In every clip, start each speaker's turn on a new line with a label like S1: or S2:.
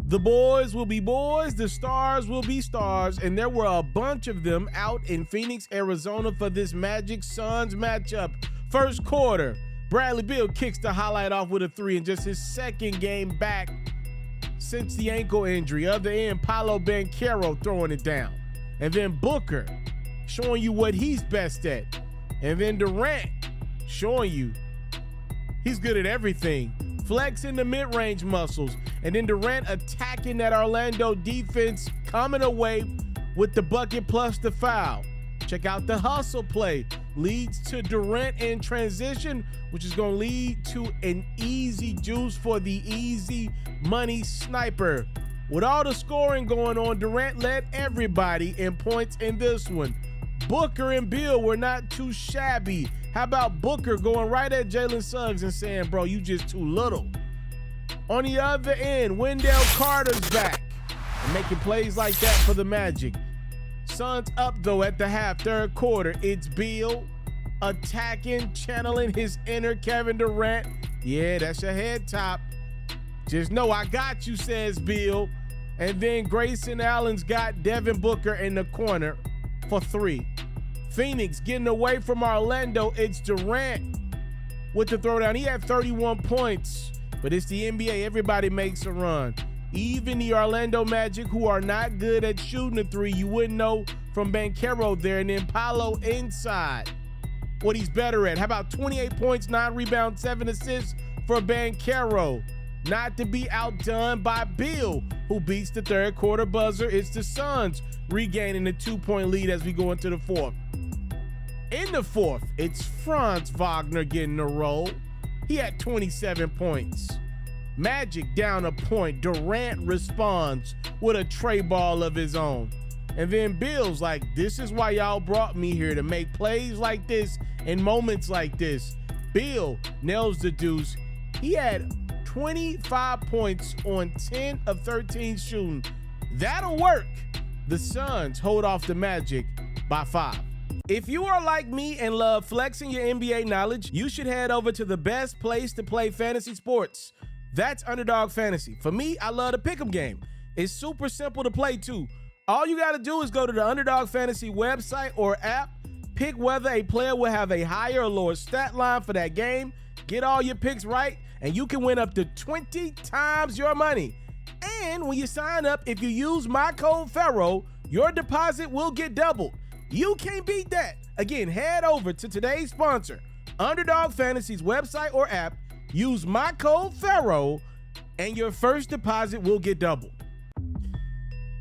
S1: The boys will be boys, the stars will be stars, and there were a bunch of them out in Phoenix, Arizona for this Magic Suns matchup. First quarter, Bradley Beal kicks the highlight off with a three in just his second game back since the ankle injury. Other end, Paolo Banchero throwing it down. And then Booker showing you what he's best at. And then Durant showing you he's good at everything. Flexing the mid-range muscles. And then Durant attacking that Orlando defense, coming away with the bucket plus the foul. Check out the hustle play. Leads to Durant in transition, which is going to lead to an easy juice for the easy money sniper. With all the scoring going on, Durant led everybody in points in this one. Booker and Beal were not too shabby. How about Booker going right at Jalen Suggs and saying, bro, you just too little. On the other end, Wendell Carter's back and making plays like that for the Magic. Suns up, though, at the half, third quarter. It's Beal attacking, channeling his inner Kevin Durant. Yeah, that's your head top. Just know I got you, says Beal. And then Grayson Allen's got Devin Booker in the corner for three. Phoenix getting away from Orlando. It's Durant with the throwdown. He had 31 points, but it's the NBA. Everybody makes a run. Even the Orlando Magic, who are not good at shooting a three, you wouldn't know from Banchero there. And then Paolo inside, what he's better at. How about 28 points, 9 rebounds, 7 assists for Banchero? Not to be outdone by Beal, who beats the third quarter buzzer. It's the Suns regaining the 2-point lead as we go into the fourth. In the fourth, it's Franz Wagner getting a roll. He had 27 points. Magic down a point. Durant responds with a tray ball of his own. And then Beal's like, this is why y'all brought me here, to make plays like this in moments like this. Beal nails the deuce. He had 25 points on 10 of 13 shooting. That'll work. The Suns hold off the Magic by 5. If you are like me and love flexing your NBA knowledge, you should head over to the best place to play fantasy sports. That's Underdog Fantasy. For me, I love the pick'em game. It's super simple to play too. All you got to do is go to the Underdog Fantasy website or app, pick whether a player will have a higher or lower stat line for that game, get all your picks right, and you can win up to 20 times your money. And when you sign up, if you use my code FERRO, your deposit will get doubled. You can't beat that. Again, head over to today's sponsor, Underdog Fantasy's website or app, use my code FERRO, and your first deposit will get doubled.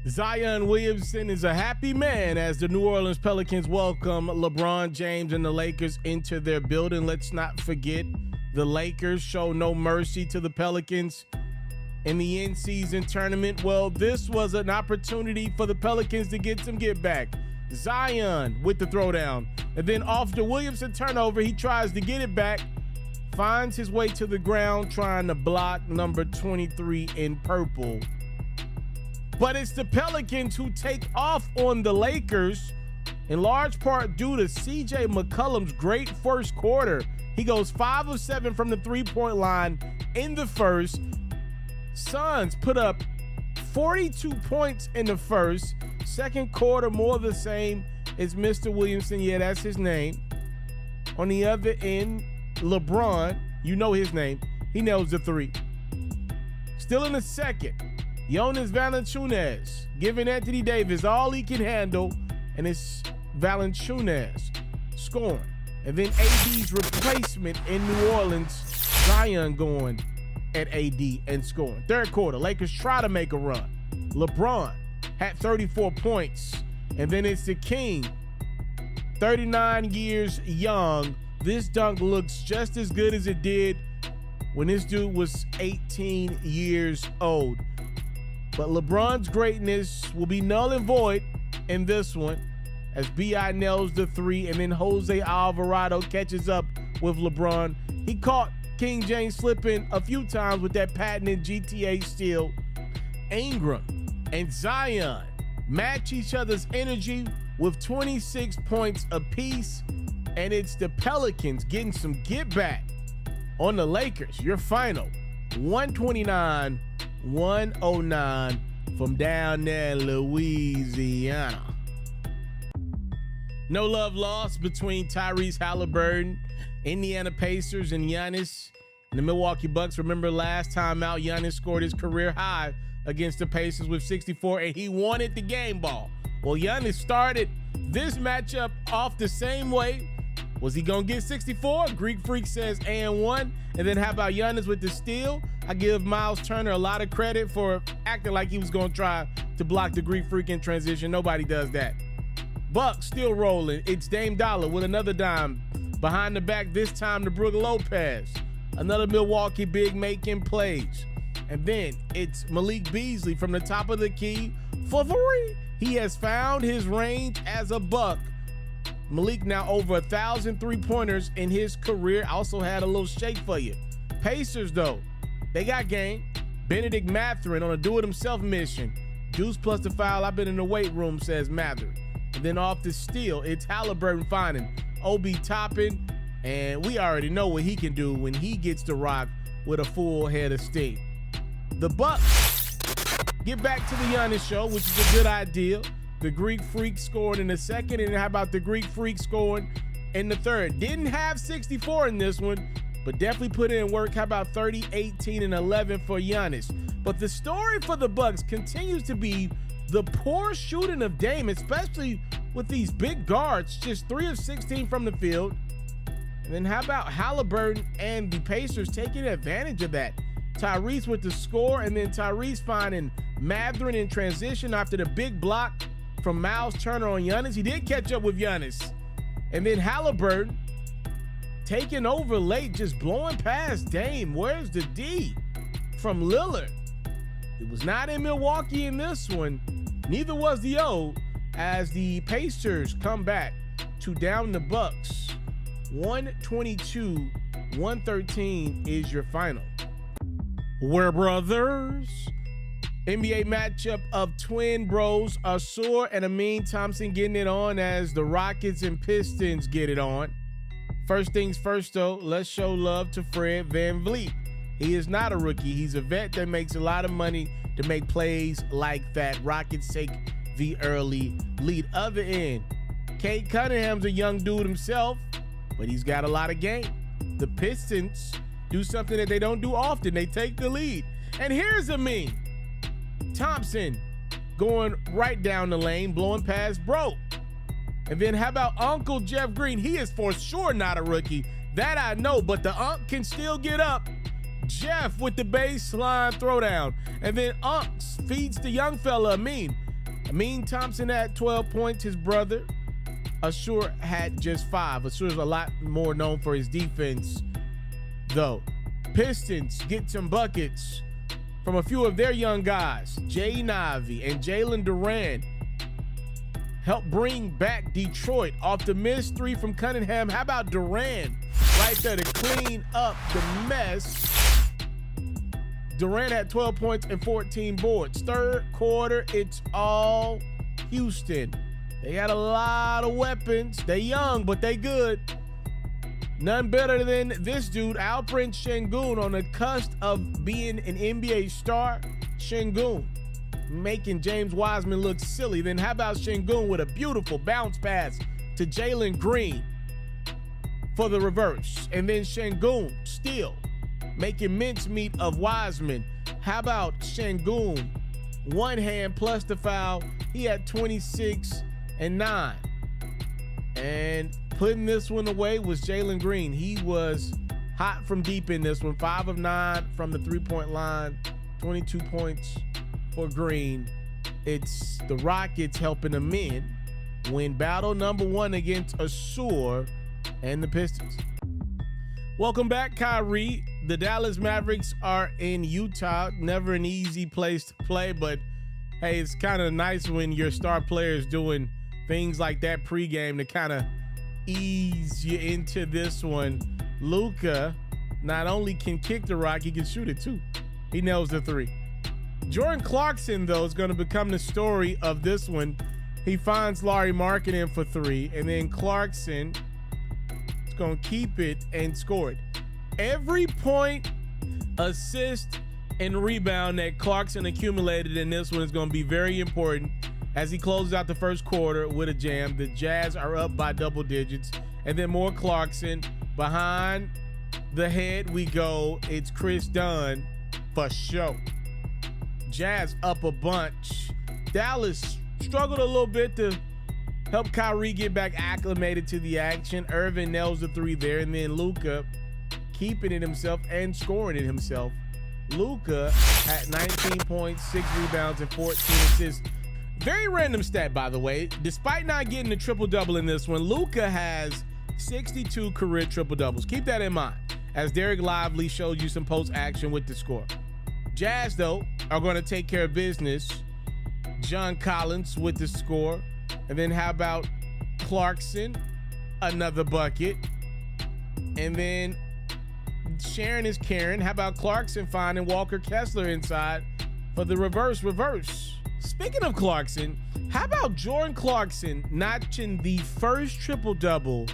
S1: Zion Williamson is a happy man as the New Orleans Pelicans welcome LeBron James and the Lakers into their building. Let's not forget, the Lakers show no mercy to the Pelicans in the in-season tournament. Well, this was an opportunity for the Pelicans to get some get back. Zion with the throwdown. And then off the Williamson turnover, he tries to get it back, finds his way to the ground trying to block number 23 in purple. But it's the Pelicans who take off on the Lakers, in large part due to CJ McCollum's great first quarter. He goes 5 of 7 from the three-point line in the first. Suns put up 42 points in the first. Second quarter, more of the same. It's Mr. Williamson. Yeah, that's his name. On the other end, LeBron, you know his name. He nails the three. Still in the second, Jonas Valanciunas giving Anthony Davis all he can handle, and it's Valanciunas scoring. And then AD's replacement in New Orleans, Zion going at AD and scoring. Third quarter, Lakers try to make a run. LeBron had 34 points. And then it's the King, 39 years young. This dunk looks just as good as it did when this dude was 18 years old. But LeBron's greatness will be null and void in this one as B.I. nails the three, and then Jose Alvarado catches up with LeBron. He caught King James slipping a few times with that patented GTA steal. Ingram and Zion match each other's energy with 26 points apiece, and it's the Pelicans getting some get back on the Lakers. Your final, 129 109 from down there in Louisiana. No love lost between Tyrese Halliburton, Indiana Pacers, and Giannis and the Milwaukee Bucks. Remember last time out, Giannis scored his career high against the Pacers with 64, and he wanted the game ball. Well, Giannis started this matchup off the same way. Was he going to get 64? Greek Freak says and one. And then how about Giannis with the steal? I give Miles Turner a lot of credit for acting like he was going to try to block the Greek Freak in transition. Nobody does that. Bucks still rolling. It's Dame Dollar with another dime. Behind the back, this time to Brook Lopez. Another Milwaukee big making plays. And then it's Malik Beasley from the top of the key for three. He has found his range as a Buck. Malik now over 1,000 three-pointers in his career. Also had a little shake for you. Pacers, though, they got game. Benedict Mathurin on a do-it-himself mission. Deuce plus the foul. I've been in the weight room, says Mathurin. And then off the steal, it's Halliburton finding Obi Toppin. And we already know what he can do when he gets to rock with a full head of steam. The Bucks get back to the Giannis show, which is a good idea. The Greek Freak scored in the second, and how about the Greek Freak scoring in the third? Didn't have 64 in this one, but definitely put in work. How about 30, 18, and 11 for Giannis? But the story for the Bucks continues to be the poor shooting of Dame, especially with these big guards, just 3 of 16 from the field. And then how about Halliburton and the Pacers taking advantage of that? Tyrese with the score, and then Tyrese finding Mathurin in transition after the big block from Miles Turner on Giannis. He did catch up with Giannis. And then Halliburton taking over late, just blowing past Dame. Where's the D from Lillard? It was not in Milwaukee in this one. Neither was the O, as the Pacers come back to down the Bucks. 122-113 is your final. We're brothers. NBA matchup of twin bros, Asur and Amin Thompson getting it on as the Rockets and Pistons get it on. First things first, though, let's show love to Fred VanVleet. He is not a rookie. He's a vet that makes a lot of money to make plays like that. Rockets take the early lead. Other end, Kate Cunningham's a young dude himself, but he's got a lot of game. The Pistons do something that they don't do often. They take the lead. And here's Amin Thompson going right down the lane, blowing past bro. And then how about Uncle Jeff Green? He is for sure not a rookie. That I know, but the Unc can still get up. Jeff with the baseline throwdown. And then Unc feeds the young fella, Amin. Amin Thompson had 12 points. His brother, Asur, had just 5. Asur's a lot more known for his defense, though. Pistons get some buckets from a few of their young guys. Jay Navi and Jalen Duran help bring back Detroit off the missed 3 from Cunningham. How about Duran right there to clean up the mess? Durant had 12 points and 14 boards. Third quarter, it's all Houston. They got a lot of weapons. They young, but they good. None better than this dude, Alperen Sengun, on the cusp of being an NBA star. Sengun making James Wiseman look silly. Then how about Sengun with a beautiful bounce pass to Jalen Green for the reverse. And then Sengun still making mincemeat of Wiseman. How about Sengun? One hand plus the foul. He had 26 and 9. And putting this one away was Jalen Green. He was hot from deep in this one. 5 of 9 from the three-point line. 22 points for Green. It's the Rockets helping them win battle number 1 against Asur and the Pistons. Welcome back, Kyrie. The Dallas Mavericks are in Utah. Never an easy place to play, but hey, it's kind of nice when your star player is doing things like that pregame to kind of ease you into this one. Luka not only can kick the rock, he can shoot it too. He nails the 3. Jordan Clarkson, though, is going to become the story of this one. He finds Larry Markkinen for 3, and then Clarkson is going to keep it and score it. Every point, assist, and rebound that Clarkson accumulated in this one is going to be very important as he closes out the first quarter with a jam. The Jazz are up by double digits, and then more Clarkson. Behind the head we go. It's Chris Dunn for sure. Jazz up a bunch. Dallas struggled a little bit to help Kyrie get back acclimated to the action. Irvin nails the three there, and then Luka keeping it himself and scoring it himself. Luka had 19 points, 6 rebounds, and 14 assists. Very random stat, by the way. Despite not getting a triple-double in this one, Luka has 62 career triple-doubles. Keep that in mind, as Derek Lively shows you some post-action with the score. Jazz, though, are going to take care of business. John Collins with the score. And then how about Clarkson? Another bucket. And then Sharon is Karen. How about Clarkson finding Walker Kessler inside for the reverse? Speaking of Clarkson, how about Jordan Clarkson notching the first triple-double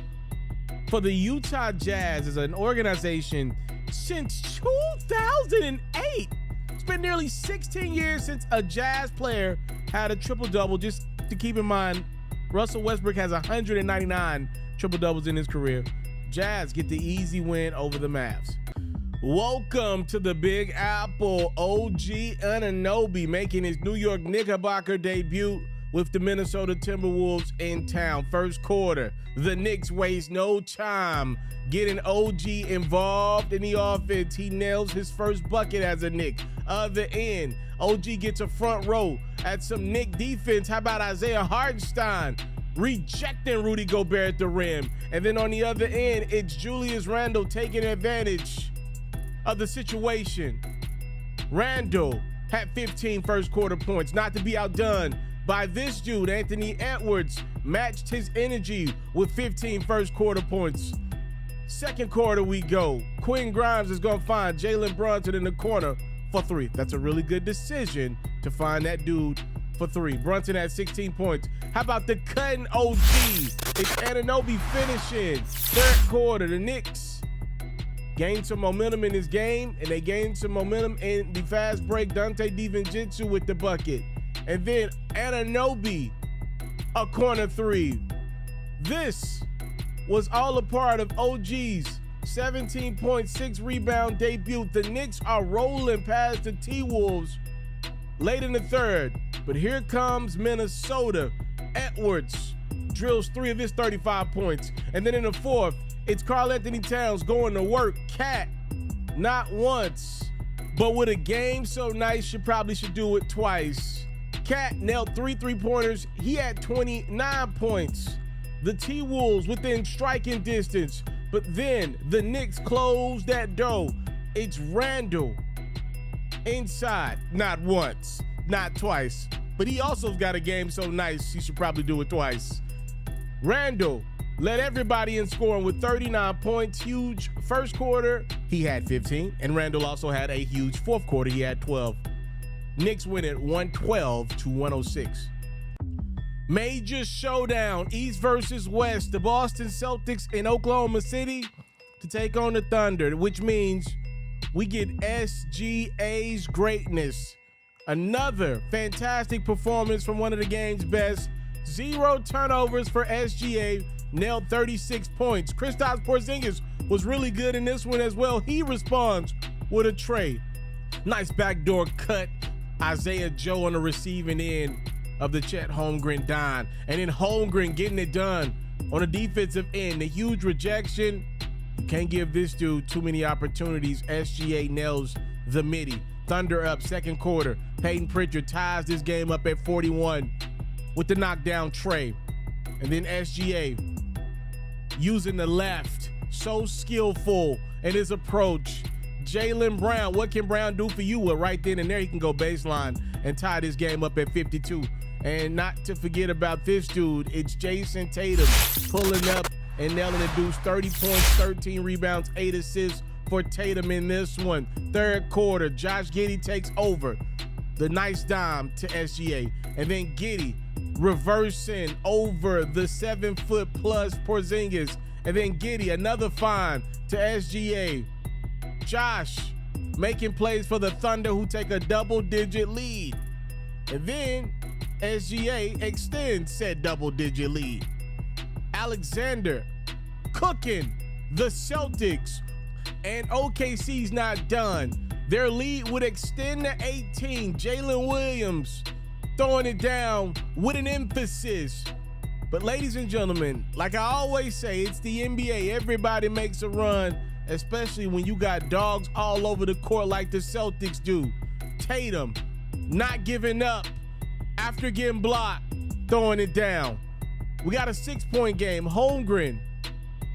S1: for the Utah Jazz as an organization since 2008? It's been nearly 16 years since a Jazz player had a triple-double. Just to keep in mind, Russell Westbrook has 199 triple-doubles in his career. Jazz get the easy win over the Mavs. Welcome to the Big Apple. OG Anunoby making his New York Knickerbocker debut with the Minnesota Timberwolves in town. First quarter, the Knicks waste no time getting OG involved in the offense. He nails his first bucket as a Knick. Other end, OG gets a front row at some Knick defense. How about Isaiah Hartenstein rejecting Rudy Gobert at the rim? And then on the other end, it's Julius Randle taking advantage of the situation. Randle had 15 first quarter points, not to be outdone by this dude. Anthony Edwards matched his energy with 15 first quarter points. Second quarter we go. Quinn Grimes is going to find Jalen Brunson in the corner for 3. That's a really good decision to find that dude for 3. Brunson had 16 points. How about the cutting OG? It's Anunoby finishing. Third quarter, the Knicks gained some momentum in this game, and they gained some momentum in the fast break. Dante DiVincenzo with the bucket. And then Anunoby, a corner 3. This was all a part of OG's 17.6 rebound debut. The Knicks are rolling past the T-Wolves late in the third, but here comes Minnesota. Edwards drills 3 of his 35 points. And then in the fourth, it's Karl-Anthony Towns going to work. Cat, not once, but with a game so nice, you probably should do it twice. Cat nailed 3 3-pointers. He had 29 points. The T-Wolves within striking distance, but then the Knicks close that door. It's Randle inside, not once, not twice, but he also's got a game so nice, he should probably do it twice. Randle led everybody in scoring with 39 points. Huge first quarter, he had 15, and Randle also had a huge fourth quarter, he had 12. Knicks win it 112-106. Major showdown, East versus West. The Boston Celtics in Oklahoma City to take on the Thunder, which means we get SGA's greatness. Another fantastic performance from one of the game's best. 0 turnovers for SGA, nailed 36 points. Kristaps Porzingis was really good in this one as well. He responds with a trade. Nice backdoor cut. Isaiah Joe on the receiving end of the Chet Holmgren dime. And then Holmgren getting it done on the defensive end. The huge rejection. You can't give this dude too many opportunities. SGA nails the midi. Thunder up second quarter. Peyton Pritchard ties this game up at 41 with the knockdown tray. And then SGA using the left. So skillful in his approach. Jaylen Brown, what can Brown do for you? Well, right then and there, he can go baseline and tie this game up at 52. And not to forget about this dude, it's Jason Tatum pulling up and nailing the deuce. 30 points, 13 rebounds, 8 assists for Tatum in this one. Third quarter, Josh Giddey takes over. The nice dime to SGA. And then Giddey reversing over the 7-foot-plus Porzingis. And then Giddey, another find to SGA. Josh making plays for the Thunder, who take a double-digit lead. And then SGA extends said double-digit lead. Alexander cooking the Celtics, and OKC's not done. Their lead would extend to 18. Jalen Williams throwing it down with an emphasis. But ladies and gentlemen, like I always say, it's the NBA. Everybody makes a run, especially when you got dogs all over the court like the Celtics do. Tatum not giving up after getting blocked, throwing it down. We got a 6-point game. Holmgren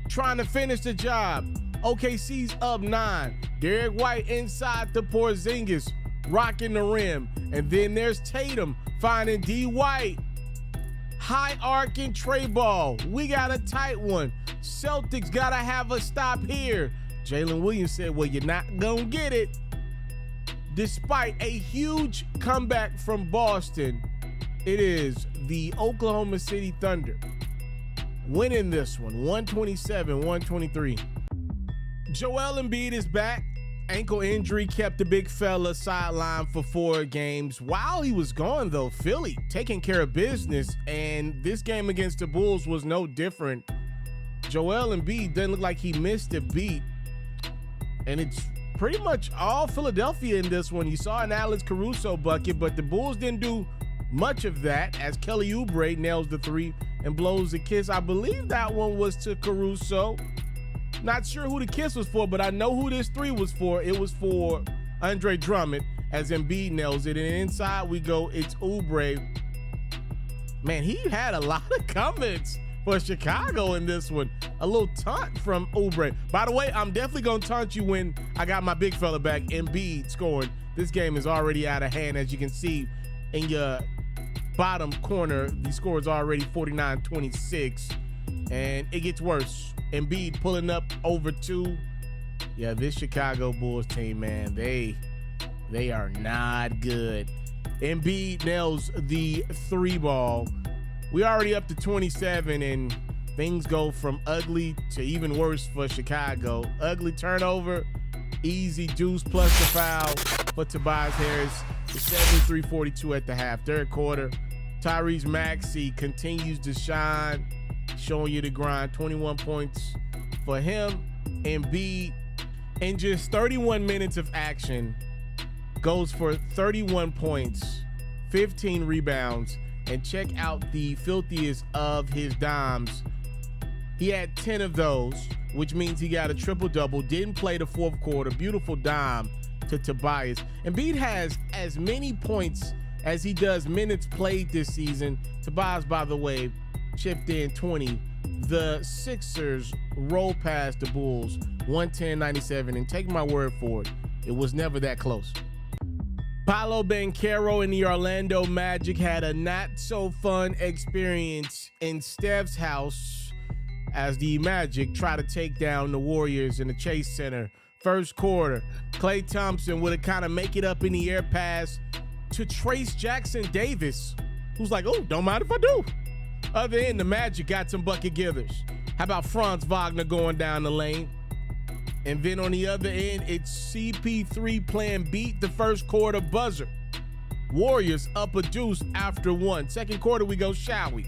S1: trying to finish the job. OKC's up 9. Derek White inside the Porzingis, rocking the rim. And then there's Tatum finding D. White. High arcing tray ball. We got a tight one. Celtics got to have a stop here. Jalen Williams said, well, you're not going to get it. Despite a huge comeback from Boston, it is the Oklahoma City Thunder winning this one, 127-123. Joel Embiid is back. Ankle injury kept the big fella sidelined for 4 games. While he was gone, though, Philly taking care of business, and this game against the Bulls was no different. Joel Embiid doesn't look like he missed a beat, and it's pretty much all Philadelphia in this one. You saw an Alex Caruso bucket, but the Bulls didn't do much of that as Kelly Oubre nails the 3 and blows the kiss. I believe that one was to Caruso. Not sure who the kiss was for, but I know who this 3 was for. It was for Andre Drummond as Embiid nails it. And inside we go, it's Oubre. Man, he had a lot of comments for Chicago in this one. A little taunt from Oubre. By the way, I'm definitely going to taunt you when I got my big fella back, Embiid, scoring. This game is already out of hand, as you can see in your bottom corner. The score is already 49-26, and it gets worse. Embiid pulling up over 2. Yeah, this Chicago Bulls team, man, they are not good. Embiid nails the 3 ball. We already up to 27, and things go from ugly to even worse for Chicago. Ugly turnover, easy deuce plus the foul for Tobias Harris. It's 73-42 at the half. Third quarter, Tyrese Maxey continues to shine, showing you the grind. 21 points for him. Embiid, in just 31 minutes of action, goes for 31 points, 15 rebounds, and check out the filthiest of his dimes. He had 10 of those, which means he got a triple-double. Didn't play the 4th quarter. Beautiful dime to Tobias. Embiid has as many points as he does minutes played this season. Tobias, by the way, chipped in 20. The Sixers rolled past the Bulls 110-97, and take my word for it, it was never that close. Paolo Banchero and the Orlando Magic had a not-so-fun experience in Steph's house as the Magic try to take down the Warriors in the Chase Center. First quarter, Klay Thompson would have kind of make it up in the air pass to Trace Jackson Davis, who's like, oh, don't mind if I do. Other end, the Magic got some bucket givers. How about Franz Wagner going down the lane? And then on the other end, it's CP3 playing beat the first quarter buzzer. Warriors up a deuce after 1. Second quarter, we go, shall we?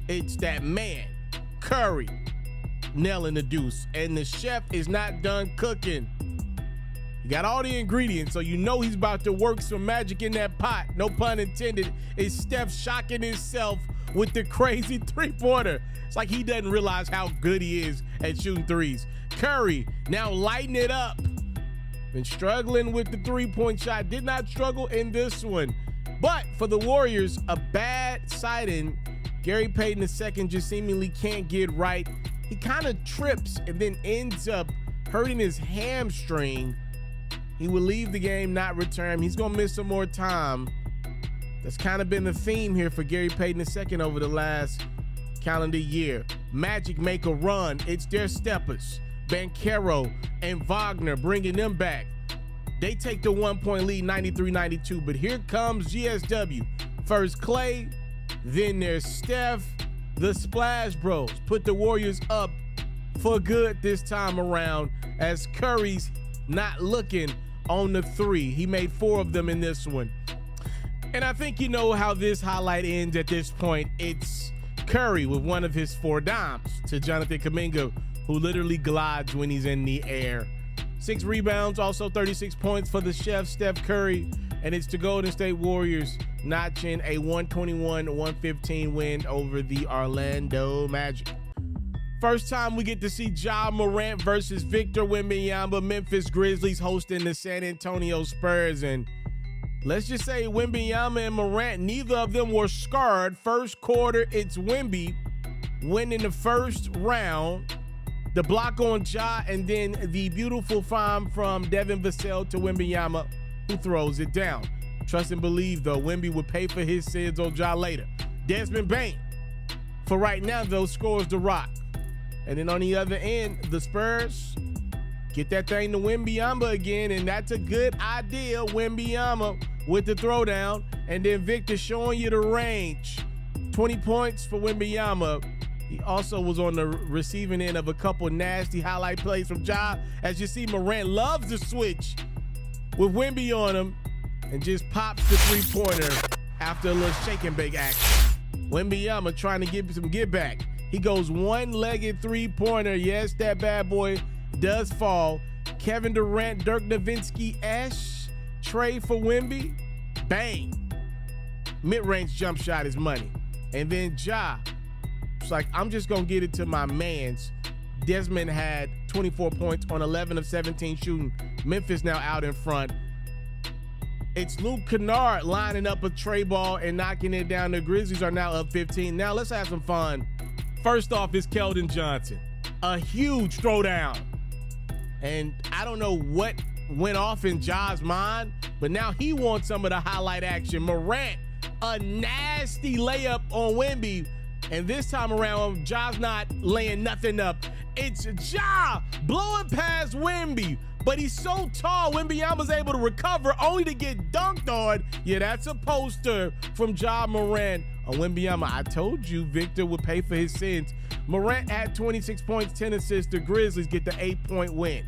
S1: It's that man, Curry, nailing the deuce. And the chef is not done cooking. You got all the ingredients, so you know he's about to work some magic in that pot. No pun intended. It's Steph shocking himself with the crazy 3-pointer. It's like he doesn't realize how good he is at shooting threes. Curry now lighting it up. Been struggling with the 3-point shot. Did not struggle in this one. But for the Warriors, a bad sighting. Gary Payton II just seemingly can't get right. He kind of trips and then ends up hurting his hamstring. He will leave the game, not return. He's going to miss some more time. That's kind of been the theme here for Gary Payton II over the last calendar year. Magic make a run. It's their steppers. Banchero and Wagner bringing them back. They take the 1-point lead, 93-92. But here comes GSW. First Klay, then there's Steph. The Splash Bros put the Warriors up for good this time around as Curry's not looking on the three. He made 4 of them in this one. And I think you know how this highlight ends at this point. It's Curry with one of his 4 dimes to Jonathan Kuminga, who literally glides when he's in the air. 6 rebounds, also 36 points for the chef, Steph Curry. And it's the Golden State Warriors notching a 121-115 win over the Orlando Magic. First time we get to see Ja Morant versus Victor Wembanyama. Memphis Grizzlies hosting the San Antonio Spurs. And let's just say Wembanyama and Morant, neither of them were scarred. First quarter, it's Wemby winning the first round. The block on Ja, and then the beautiful find from Devin Vassell to Wembanyama, who throws it down. Trust and believe, though, Wemby would pay for his sins on Ja later. Desmond Bane, for right now, though, scores the rock. And then on the other end, the Spurs get that thing to Wembanyama again, and that's a good idea. Wembanyama with the throwdown, and then Victor showing you the range. 20 points for Wembanyama. He also was on the receiving end of a couple nasty highlight plays from Ja. As you see, Morant loves to switch with Wemby on him and just pops the three-pointer after a little shake and bake action. Wembanyama trying to get some get back. He goes one-legged three-pointer. Yes, that bad boy does fall. Kevin Durant, Dirk Nowitzki-esque tray for Wemby. Bang. Mid-range jump shot is money. And then Ja, it's like, I'm just going to get it to my mans. Desmond had 24 points on 11 of 17 shooting. Memphis now out in front. It's Luke Kennard lining up a tray ball and knocking it down. The Grizzlies are now up 15. Now let's have some fun. First off is Keldon Johnson. A huge throwdown. And I don't know what went off in Ja's mind, but now he wants some of the highlight action. Morant, a nasty layup on Wemby. And this time around, Ja's not laying nothing up. It's Ja blowing past Wemby. But he's so tall, Wembanyama's able to recover only to get dunked on. Yeah, that's a poster from Ja Morant on Wembanyama. I told you Victor would pay for his sins. Morant had 26 points, 10 assists. The Grizzlies get the 8-point win.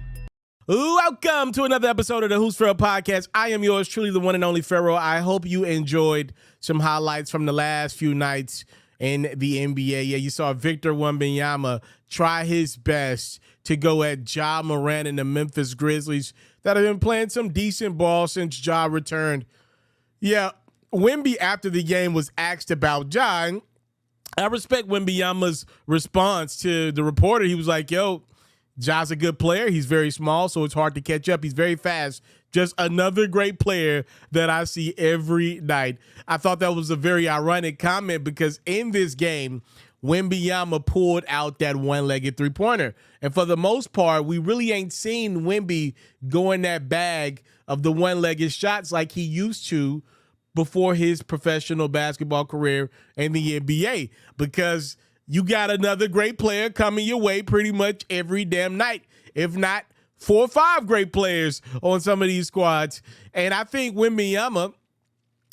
S1: Welcome to another episode of the Who's FERRO podcast. I am yours truly, the one and only FERRO. I hope you enjoyed some highlights from the last few nights in the NBA. Yeah, you saw Victor Wembanyama try his best to go at Ja Morant and the Memphis Grizzlies that have been playing some decent ball since Ja returned. Yeah, Wemby after the game was asked about Ja, and I respect Wembanyama's response to the reporter. He was like, yo, Ja's a good player. He's very small, so it's hard to catch up. He's very fast. Just another great player that I see every night. I thought that was a very ironic comment because in this game, Wembanyama pulled out that one-legged three-pointer. And for the most part, we really ain't seen Wemby go in that bag of the one-legged shots like he used to before his professional basketball career in the NBA, because you got another great player coming your way pretty much every damn night, if not 4 or 5 great players on some of these squads. And I think Wembanyama,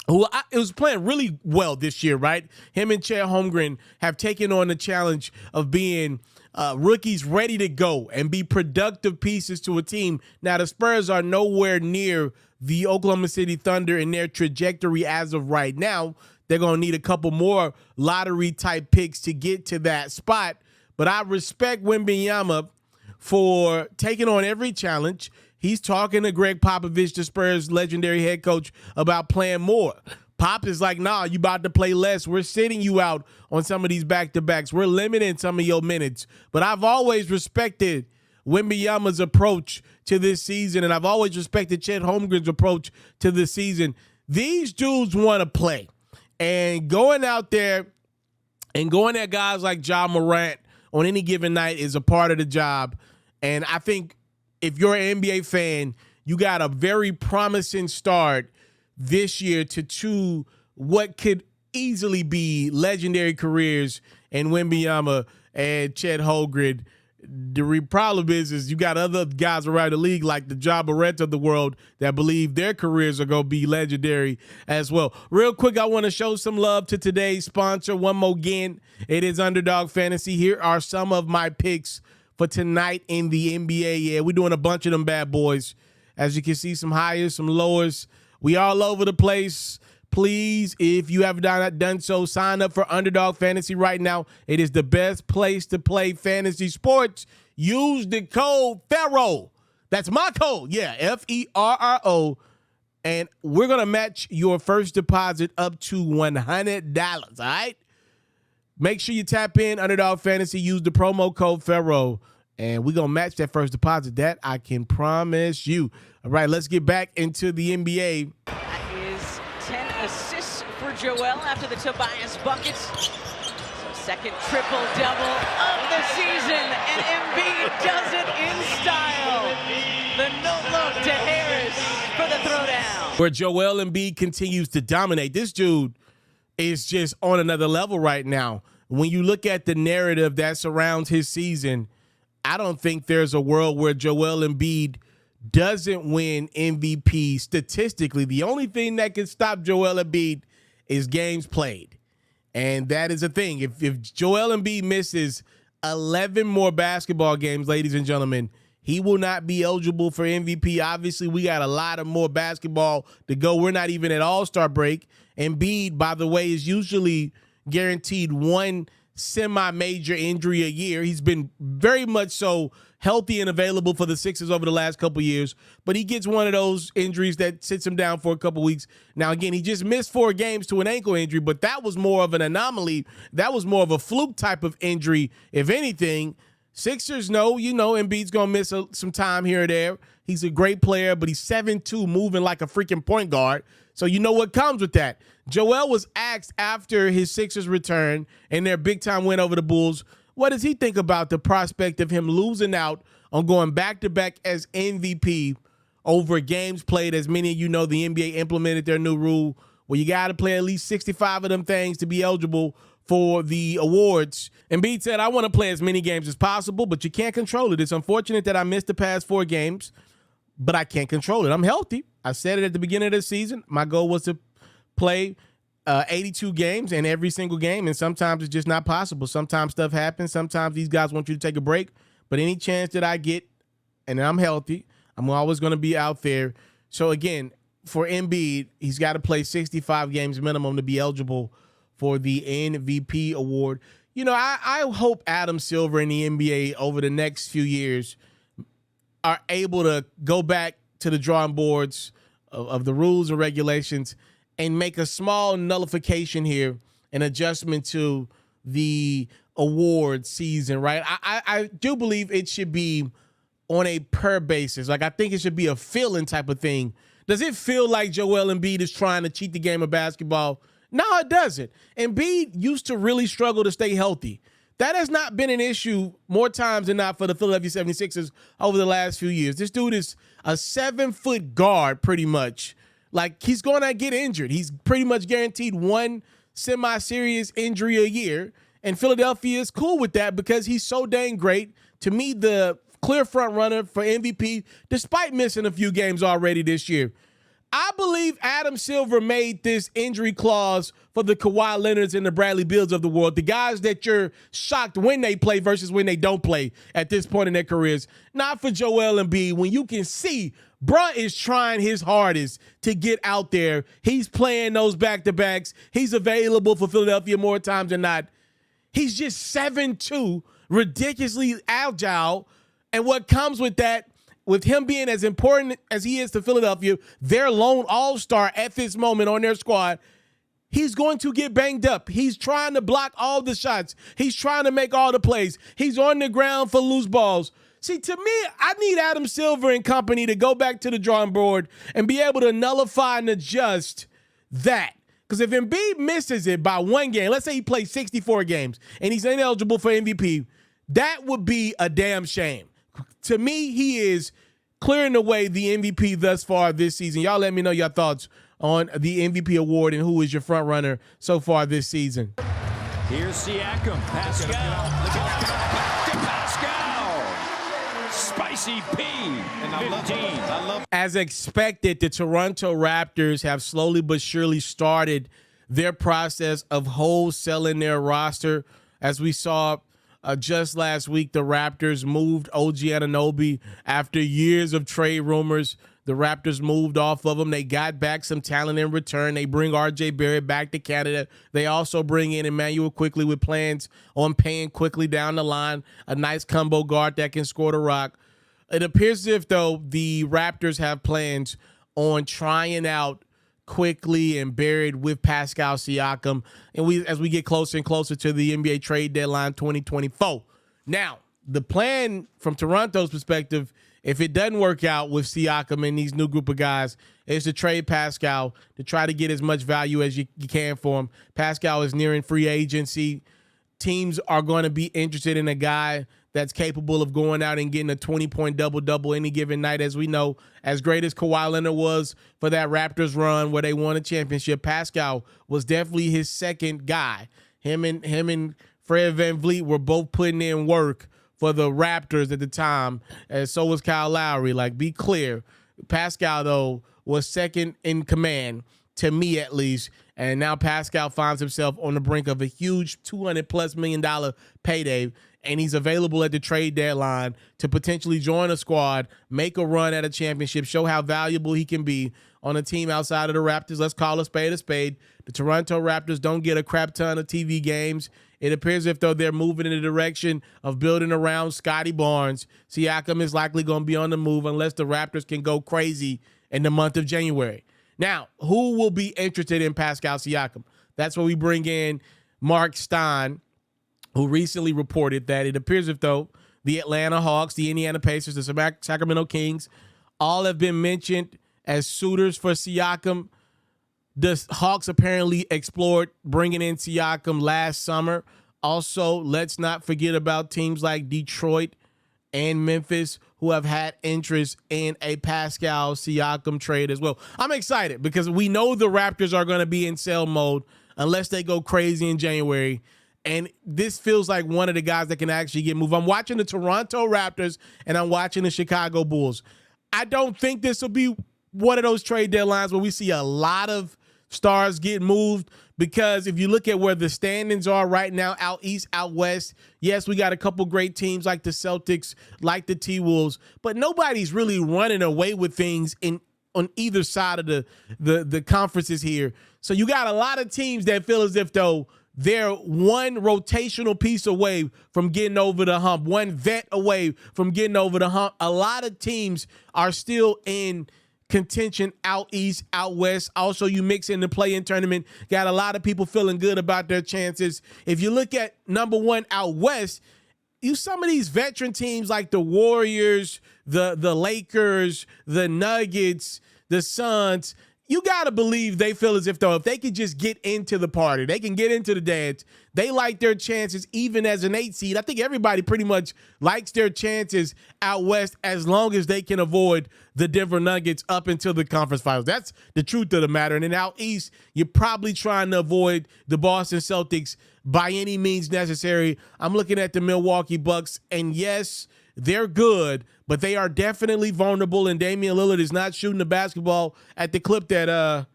S1: who it was playing really well this year, right? Him and Chet Holmgren have taken on the challenge of being rookies ready to go and be productive pieces to a team. Now, the Spurs are nowhere near the Oklahoma City Thunder in their trajectory as of right now. They're going to need a couple more lottery-type picks to get to that spot. But I respect Wembanyama for taking on every challenge. He's talking to Greg Popovich, the Spurs legendary head coach, about playing more. Pop is like, nah, you about to play less. We're sitting you out on some of these back-to-backs. We're limiting some of your minutes. But I've always respected Wembanyama's approach to this season, and I've always respected Chet Holmgren's approach to this season. These dudes want to play. And going out there and going at guys like Ja Morant on any given night is a part of the job. And I think if you're an NBA fan, you got a very promising start this year to 2 what could easily be legendary careers in Wembanyama and Chet Holmgren. The problem is you got other guys around the league like the Ja Morant of the world that believe their careers are going to be legendary as well. Real quick, I want to show some love to today's sponsor one more again. It is Underdog Fantasy. Here are some of my picks for tonight in the NBA. Yeah, we're doing a bunch of them bad boys. As you can see, some highs, some lowers. We all over the place. Please, if you have not done so, sign up for Underdog Fantasy right now. It is the best place to play fantasy sports. Use the code FERRO. That's my code. Yeah, FERRO. And we're going to match your first deposit up to $100. All right? Make sure you tap in Underdog Fantasy. Use the promo code FERRO. And we're going to match that first deposit. That I can promise you. All right, let's get back into the NBA.
S2: That is 10 assists for Joel after the Tobias buckets. So second triple-double of the season, and Embiid does it in style. The no-look to Harris for the throwdown.
S1: Where Joel Embiid continues to dominate. This dude is just on another level right now. When you look at the narrative that surrounds his season, I don't think there's a world where Joel Embiid doesn't win MVP statistically. The only thing that can stop Joel Embiid is games played. And that is a thing. If Joel Embiid misses 11 more basketball games, ladies and gentlemen, he will not be eligible for MVP. Obviously, we got a lot of more basketball to go. We're not even at All-Star break. Embiid, by the way, is usually guaranteed one semi-major injury a year. He's been very much so healthy and available for the Sixers over the last couple years, but he gets one of those injuries that sits him down for a couple weeks. Now, again, he just missed 4 games to an ankle injury, but that was more of an anomaly. That was more of a fluke type of injury, if anything. Sixers know, Embiid's going to miss some time here or there. He's a great player, but he's 7'2", moving like a freaking point guard. So you know what comes with that. Joel was asked after his Sixers return and their big-time win over the Bulls, what does he think about the prospect of him losing out on going back-to-back as MVP over games played? As many of you know, the NBA implemented their new rule where you got to play at least 65 of them things to be eligible for the awards. Embiid said, I want to play as many games as possible, but you can't control it. It's unfortunate that I missed the past 4 games, but I can't control it. I'm healthy. I said it at the beginning of the season. My goal was to play 82 games in every single game, and sometimes it's just not possible. Sometimes stuff happens. Sometimes these guys want you to take a break, but any chance that I get and I'm healthy, I'm always going to be out there. So, again, for Embiid, he's got to play 65 games minimum to be eligible for the MVP award. I hope Adam Silver and the NBA over the next few years are able to go back to the drawing boards of the rules and regulations and make a small nullification here, an adjustment to the award season, right? I do believe it should be on a per basis. Like, I think it should be a feeling type of thing. Does it feel like Joel Embiid is trying to cheat the game of basketball? No, it doesn't. Embiid used to really struggle to stay healthy. That has not been an issue more times than not for the Philadelphia 76ers over the last few years. This dude is a 7-foot guard pretty much. Like, he's going to get injured. He's pretty much guaranteed one semi-serious injury a year, and Philadelphia is cool with that because he's so dang great. To me, the clear front runner for MVP, despite missing a few games already this year. I believe Adam Silver made this injury clause for the Kawhi Leonards and the Bradley Beals of the world, the guys that you're shocked when they play versus when they don't play at this point in their careers. Not for Joel Embiid, when you can see bruh is trying his hardest to get out there. He's playing those back-to-backs. He's available for Philadelphia more times than not. He's just 7'2", ridiculously agile, and what comes with that, with him being as important as he is to Philadelphia, their lone all-star at this moment on their squad, he's going to get banged up. He's trying to block all the shots. He's trying to make all the plays. He's on the ground for loose balls. See, to me, I need Adam Silver and company to go back to the drawing board and be able to nullify and adjust that. Because if Embiid misses it by 1 game, let's say he plays 64 games and he's ineligible for MVP, that would be a damn shame. To me, he is clearing the way the MVP thus far this season. Y'all let me know your thoughts on the MVP award and who is your front runner so far this season.
S3: Here's Siakam. Pascal. Pascal. Spicy P. And I love.
S1: As expected, the Toronto Raptors have slowly but surely started their process of wholesaling their roster. As we saw just last week, the Raptors moved OG Anunoby after years of trade rumors. The Raptors moved off of him. They got back some talent in return. They bring R.J. Barrett back to Canada. They also bring in Emmanuel Quickly with plans on paying Quickly down the line, a nice combo guard that can score the rock. It appears as if, though, the Raptors have plans on trying out Quickly and Barrett with Pascal Siakam, and as we get closer and closer to the NBA trade deadline 2024. Now, the plan from Toronto's perspective, if it doesn't work out with Siakam and these new group of guys, is to trade Pascal to try to get as much value as you can for him. Pascal is nearing free agency. Teams are going to be interested in a guy that's capable of going out and getting a 20-point double-double any given night. As we know, as great as Kawhi Leonard was for that Raptors run where they won a championship, Pascal was definitely his second guy. Him and Fred VanVleet were both putting in work for the Raptors at the time, and so was Kyle Lowry. Like, be clear, Pascal, though, was second in command, to me at least, and now Pascal finds himself on the brink of a huge $200+ million payday, and he's available at the trade deadline to potentially join a squad, make a run at a championship, show how valuable he can be on a team outside of the Raptors. Let's call a spade a spade. The Toronto Raptors don't get a crap ton of TV games. It appears as though they're moving in the direction of building around Scotty Barnes. Siakam is likely going to be on the move unless the Raptors can go crazy in the month of January. Now, who will be interested in Pascal Siakam? That's where we bring in Mark Stein, who recently reported that it appears as though the Atlanta Hawks, the Indiana Pacers, the Sacramento Kings, all have been mentioned as suitors for Siakam. The Hawks apparently explored bringing in Siakam last summer. Also, let's not forget about teams like Detroit and Memphis who have had interest in a Pascal Siakam trade as well. I'm excited because we know the Raptors are going to be in sell mode unless they go crazy in January. And this feels like one of the guys that can actually get moved. I'm watching the Toronto Raptors and I'm watching the Chicago Bulls. I don't think this will be one of those trade deadlines where we see a lot of stars get moved, because if you look at where the standings are right now, out east, out west, yes, we got a couple great teams like the Celtics, like the T-Wolves, but nobody's really running away with things on either side of the conferences here. So you got a lot of teams that feel as if, though, they're one rotational piece away from getting over the hump, one vet away from getting over the hump. A lot of teams are still in contention out east, out west. Also, you mix in the play-in tournament, got a lot of people feeling good about their chances. If you look at number one out west, some of these veteran teams like the Warriors, the Lakers, the Nuggets, the Suns, you got to believe they feel as if, though, if they could just get into the party, they can get into the dance, they like their chances even as an 8 seed. I think everybody pretty much likes their chances out west as long as they can avoid the Denver Nuggets up until the conference finals. That's the truth of the matter. And then out east, you're probably trying to avoid the Boston Celtics by any means necessary. I'm looking at the Milwaukee Bucks, and yes, they're good, but they are definitely vulnerable, and Damian Lillard is not shooting the basketball at the clip that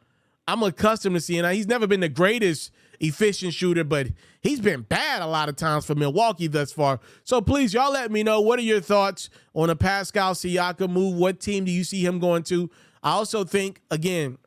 S1: I'm accustomed to seeing. Now, he's never been the greatest efficient shooter, but he's been bad a lot of times for Milwaukee thus far. So please, y'all let me know, what are your thoughts on a Pascal Siakam move? What team do you see him going to? I also think, again,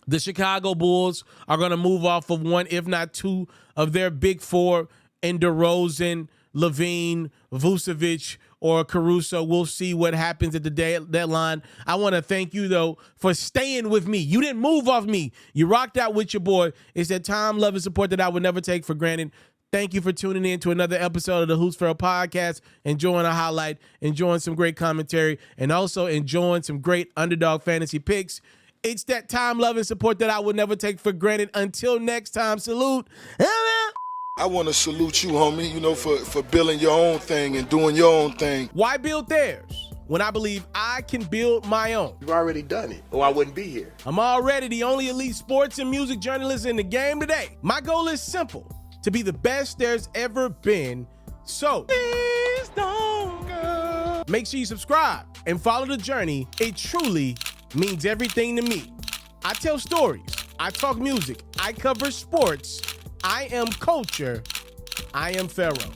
S1: the Chicago Bulls are going to move off of one, if not two, of their big four in DeRozan, Levine, Vucevic, or Caruso. We'll see what happens at the deadline. I want to thank you, though, for staying with me. You didn't move off me. You rocked out with your boy. It's that time, love, and support that I would never take for granted. Thank you for tuning in to another episode of the Who's FERRO podcast, enjoying a highlight, enjoying some great commentary, and also enjoying some great underdog fantasy picks. It's that time, love, and support that I would never take for granted. Until next time, salute.
S4: I want to salute you, homie, for building your own thing and doing your own thing.
S1: Why build theirs when I believe I can build my own?
S5: You've already done it, or I wouldn't be here.
S1: I'm already the only elite sports and music journalist in the game today. My goal is simple, to be the best there's ever been. So please don't go. Make sure you subscribe and follow the journey. It truly means everything to me. I tell stories. I talk music. I cover sports. I am culture. I am FERRO.